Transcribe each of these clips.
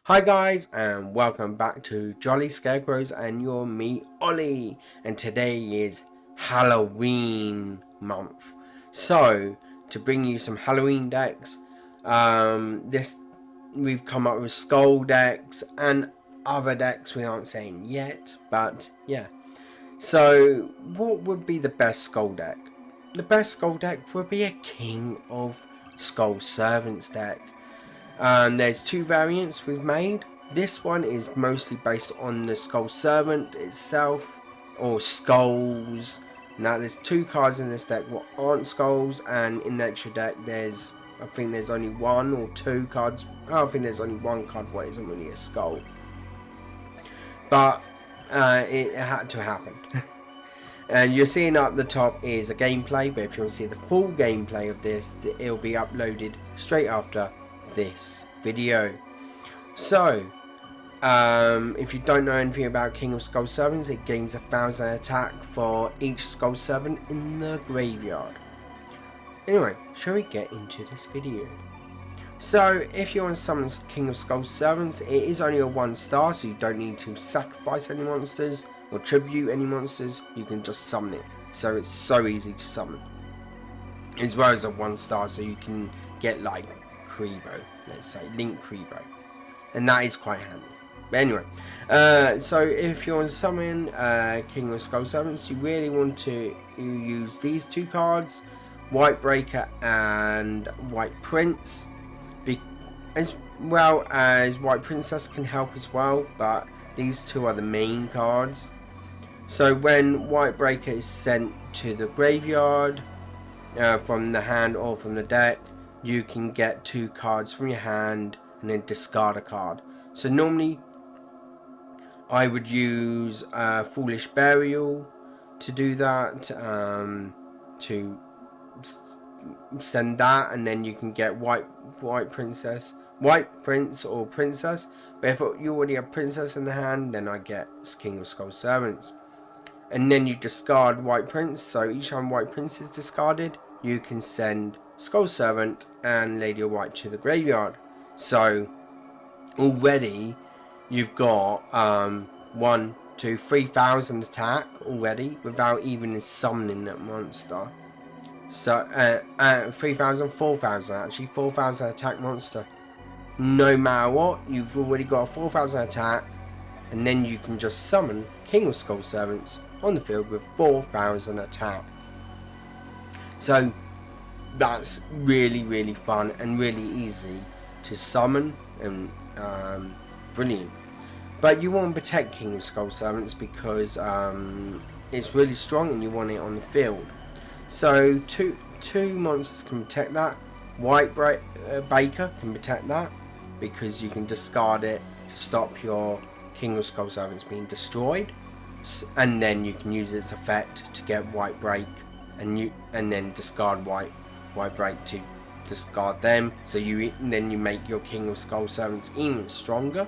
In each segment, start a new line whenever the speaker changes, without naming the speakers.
Hi guys, and welcome back to Jolly Scarecrows and your me Ollie, and today is Halloween month. So to bring you some Halloween decks, we've come up with skull decks and other decks we aren't saying yet, but yeah. So what would be the best skull deck? The best skull deck would be a King of Skull Servants deck. There's two variants we've made. This one is mostly based on the Skull Servant itself, or skulls. Now there's two cards in this deck what aren't skulls, and in the extra deck I think there's only one or two cards. I think there's only one card what isn't really a skull. But it had to happen. And you're seeing up the top is a gameplay, but if you want to see the full gameplay of this, it'll be uploaded straight after this video. So if you don't know anything about King of Skull Servants, it gains 1,000 attack for each Skull Servant in the graveyard. Anyway, shall we get into this video? So if you want to summon King of Skull Servants, it is only a 1-star, so you don't need to sacrifice any monsters or tribute any monsters. You can just summon it, so it's so easy to summon, as well as a 1-star, so you can get like Kribo, let's say Link Kribo, and that is quite handy. But anyway, so if you want to summon King of Skull Servants, you really want to use these two cards, White Breaker and White Prince, as well as White Princess can help as well, but these two are the main cards. So when White Breaker is sent to the graveyard from the hand or from the deck, you can get two cards from your hand and then discard a card. So normally I would use Foolish Burial to do that, to send that, and then you can get White Prince or Princess. But if you already have Princess in the hand, then I get King of Skull Servants. And then you discard White Prince, so each time White Prince is discarded, you can send Skull Servant and Lady of White to the graveyard. So already you've got 3,000 attack already without even summoning that monster. So 3,000, 4,000 actually, 4,000 attack monster. No matter what, you've already got a 4,000 attack, and then you can just summon King of Skull Servants on the field with 4,000 attack. So that's really fun and really easy to summon, and brilliant. But you want to protect King of Skull Servants because it's really strong and you want it on the field. So two monsters can protect that. White Baker can protect that because you can discard it to stop your King of Skull Servants being destroyed, and then you can use its effect to get White Break, and then discard White Break to discard them. So then you make your King of Skull Servants even stronger.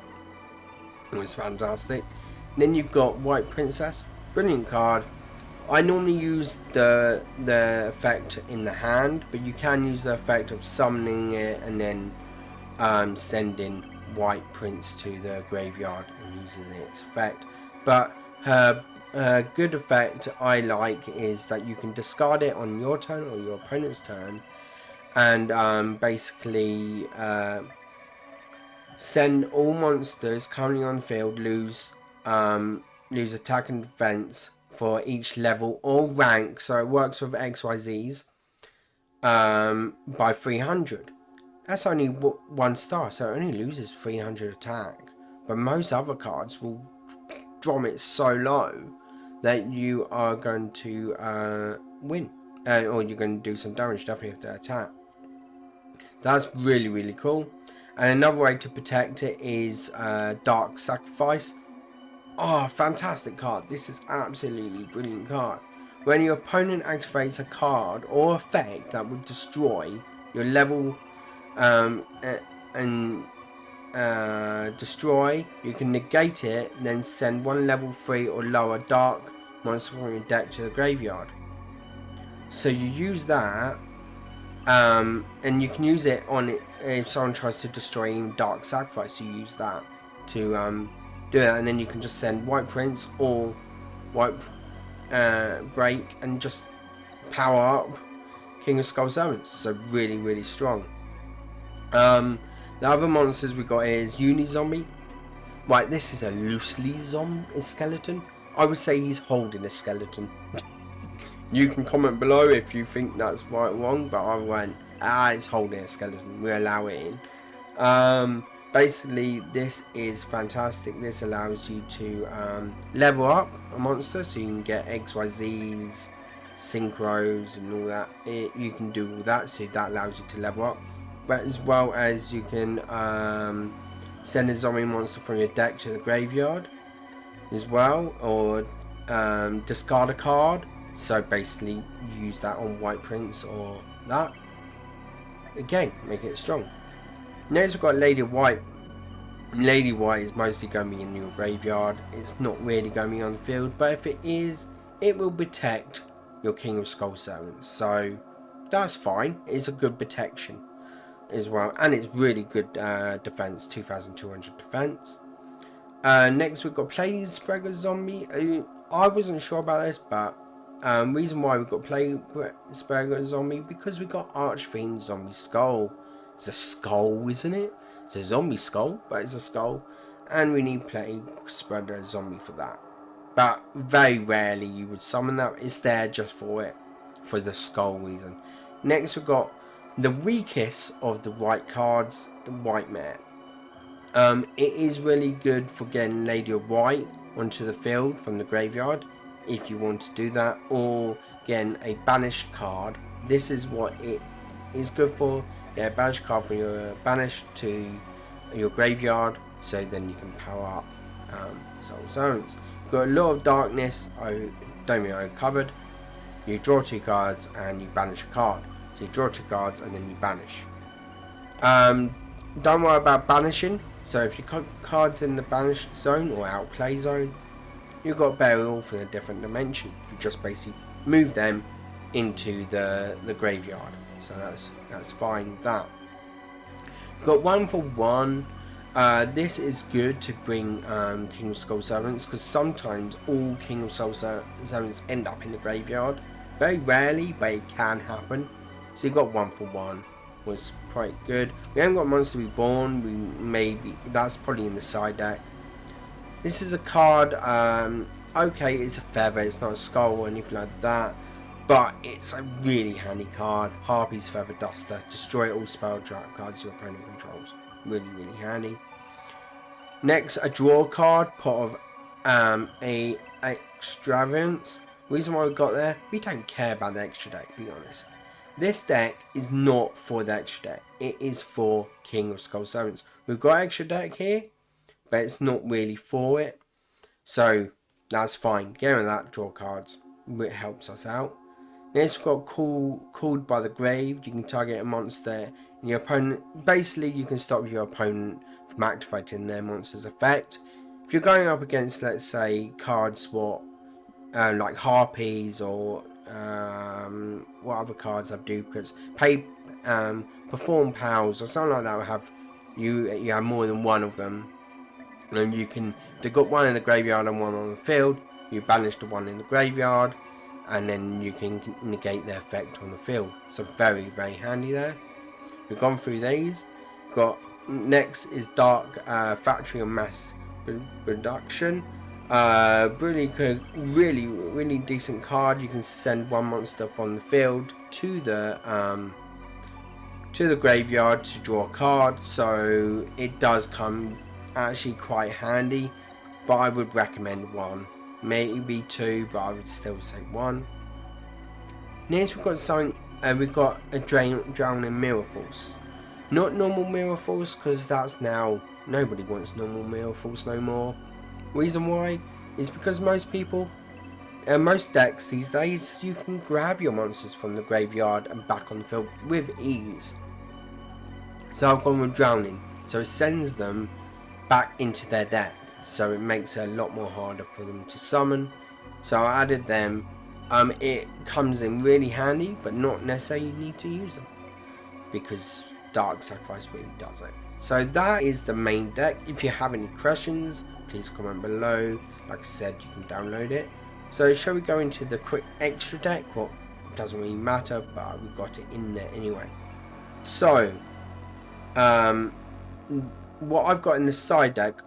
It was fantastic. And then you've got White Princess, brilliant card. I normally use the effect in the hand, but you can use the effect of summoning it and then sending White Prince to the graveyard and using its effect. But her good effect I like is that you can discard it on your turn or your opponent's turn, and basically send all monsters currently on the field lose attack and defense for each level or rank. So it works with XYZs by 300. That's only 1-star, so it only loses 300 attack. But most other cards will drum it so low that you are going to win, or you're going to do some damage definitely with the attack. That's really cool. And another way to protect it is Dark Sacrifice. Oh, fantastic card. This is absolutely brilliant card. When your opponent activates a card or effect that would destroy your level destroy, you can negate it and then send one level 3 or lower dark monster from your deck to the graveyard. So you use that And you can use it on it if someone tries to destroy Dark Sacrifice. You use that to do that, and then you can just send White Prince or White Break and just power up King of Skull Servants. So really, really strong. The other monsters we got is Zombie. Right, this is a loosely skeleton. I would say he's holding a skeleton. You can comment below if you think that's right or wrong, but I went, it's holding a skeleton. We allow it in. Basically, this is fantastic. This allows you to level up a monster, so you can get XYZs, synchros, and all that. You can do all that, so that allows you to level up. But as well as you can send a zombie monster from your deck to the graveyard as well, or discard a card. So basically use that on White Prince or that. Again, make it strong. Next we've got Lady White. Lady White is mostly going to be in your graveyard. It's not really going to be on the field, but if it is, it will protect your King of Skull Servants. So that's fine. It's a good protection as well, and it's really good defense, 2,200 defense. Next we've got Plague Spreader Zombie. I wasn't sure about this, but reason why we've got Plague Spreader Zombie, because we got Archfiend Zombie Skull. It's a skull, isn't it? It's a zombie skull, but it's a skull, and we need Plague Spreader Zombie for that. But very rarely you would summon that. It's there just for it, for the skull reason. Next we've got the weakest of the white cards, White Mare. It is really good for getting Lady of White onto the field from the graveyard, if you want to do that, or getting a banished card. This is what it is good for. Get a banished card from your banished to your graveyard, so then you can power up Soul Zones. Got a lot of darkness. I covered. You draw 2 cards and you banish a card. So you draw 2 cards and then you banish. Don't worry about banishing. So if you got cards in the banished zone or outplay zone, you've got burial for a different dimension. You just basically move them into the graveyard. So that's fine with that. Got 1 for 1. This is good to bring King of Skull Servants, because sometimes all King of Skull Servants end up in the graveyard. Very rarely, but it can happen. So you got 1 for 1. Was quite good. We haven't got Monster Reborn. That's probably in the side deck. This is a card. Okay, it's a feather. It's not a skull or anything like that, but it's a really handy card. Harpy's Feather Duster. Destroy all spell trap cards your opponent controls. Really, really handy. Next, a draw card. Part of a Extravagance. Reason why we got there, we don't care about the extra deck, to be honest. This deck is not for the extra deck. It is for King of Skull Servants. We've got extra deck here, but it's not really for it. So that's fine. Get rid of that, draw cards. It helps us out. Next we've got Called by the Grave. You can target a monster and your opponent. Basically, you can stop your opponent from activating their monster's effect. If you're going up against, let's say, cards like Harpies or what other cards have duplicates, Perform Pals or something like that, will have you have more than one of them, and you can, they've got one in the graveyard and one on the field, you banish the one in the graveyard and then you can negate their effect on the field. So very, very handy there. We've gone through these. Got next is Dark Factory of Mass Production. Really good, really decent card. You can send one monster from the field to the graveyard to draw a card, so it does come actually quite handy, but I would recommend 1, maybe 2, but I would still say 1. Next we've got something, we've got a Drowning Mirror Force. Not normal Mirror Force, because that's now, nobody wants normal Mirror Force no more. Reason why is because most people, most decks these days, you can grab your monsters from the graveyard and back on the field with ease. So I've gone with Drowning, so it sends them back into their deck, so it makes it a lot more harder for them to summon. So I added them. It comes in really handy, but not necessarily you need to use them. because Dark Sacrifice really does it. So that is the main deck. If you have any questions, please comment below. Like I said, you can download it. So shall we go into the quick extra deck? Well, it doesn't really matter, but we've got it in there anyway. So, what I've got in the side deck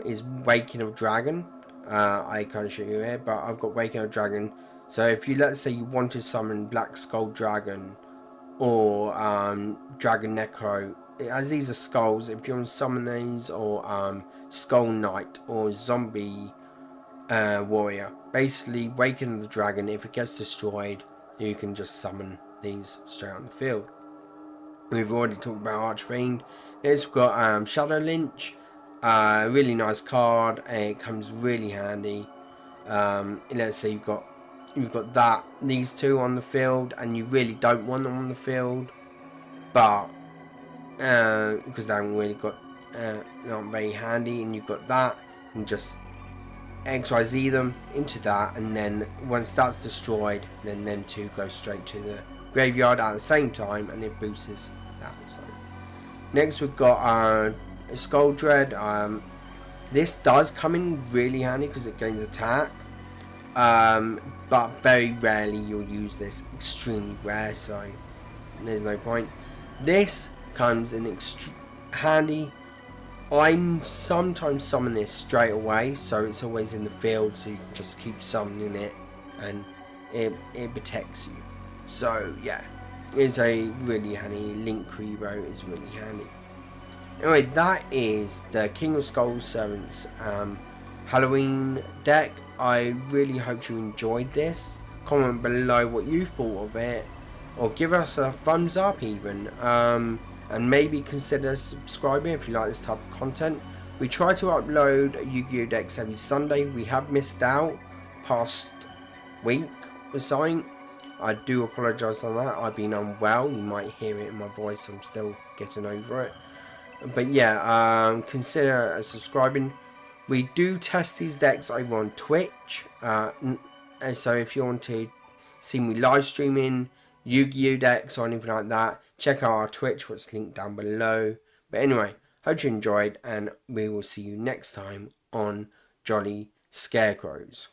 is Waking of Dragon. I can't show you here, but I've got Waking of Dragon. So if you, let's say you want to summon Black Skull Dragon or Dragon Necro, as these are skulls, if you want to summon these, or Skull Knight or Zombie Warrior, basically Waken the Dragon, if it gets destroyed, you can just summon these straight on the field. We've already talked about Archfiend. Next we've got Shadow Lynch, really nice card. It comes really handy. Let's say you've got these two on the field, and you really don't want them on the field, but because they haven't really got not very handy, and you've got that, and just XYZ them into that, and then once that's destroyed, then them two go straight to the graveyard at the same time, and it boosts that. So next we've got Skull Dread. This does come in really handy because it gains attack, but very rarely you'll use this. Extremely rare, so there's no point. This comes in handy. I sometimes summon this straight away, so it's always in the field, so you can just keep summoning it, and it protects you. So yeah, it's a really handy. Link Rebo is really handy. Anyway, that is the King of Skulls Servants Halloween deck. I really hope you enjoyed this. Comment below what you thought of it, or give us a thumbs up even. And maybe consider subscribing if you like this type of content. We try to upload Yu-Gi-Oh decks every Sunday. We have missed out past week or something. I do apologise on that. I've been unwell. You might hear it in my voice. I'm still getting over it. But yeah, consider subscribing. We do test these decks over on Twitch. And so if you want to see me live streaming Yu-Gi-Oh decks or anything like that, check out our Twitch, what's linked down below. But anyway, hope you enjoyed, and we will see you next time on Jolly Scarecrows.